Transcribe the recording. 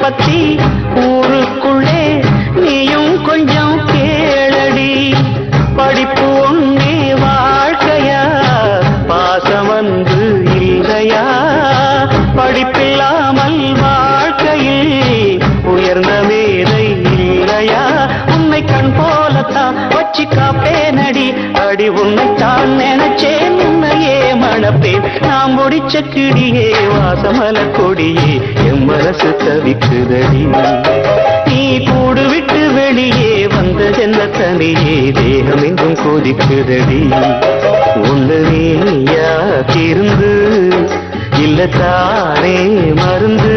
பத்தி ஊருக்குள்ளே நீயும் கொஞ்சம் கேளடி. படிப்பு ஒன்னே வாழ்க்கையா, பாசம் வந்து இல்லையா? படிப்பில்லாமல் வாழ்க்கையில் உயர்ந்த மேதை இல்லையா? உன்னை கண் போலத்தான் வச்சு காப்பேனடி. அடி உன்னைத்தான் நினைச்சேன், உன்னையே மணப்பேன். நாம் முடிச்ச கிடியே வாசமல கொடியே, என் மனசு தவிக்குதடி. நீ கூடு விட்டு வெளியே வந்ததென்ன தனியே, தேகம் எங்கும் கொதிக்குதடி. ஒன்று நீயா திருந்து இல்லத்தானே மருந்து.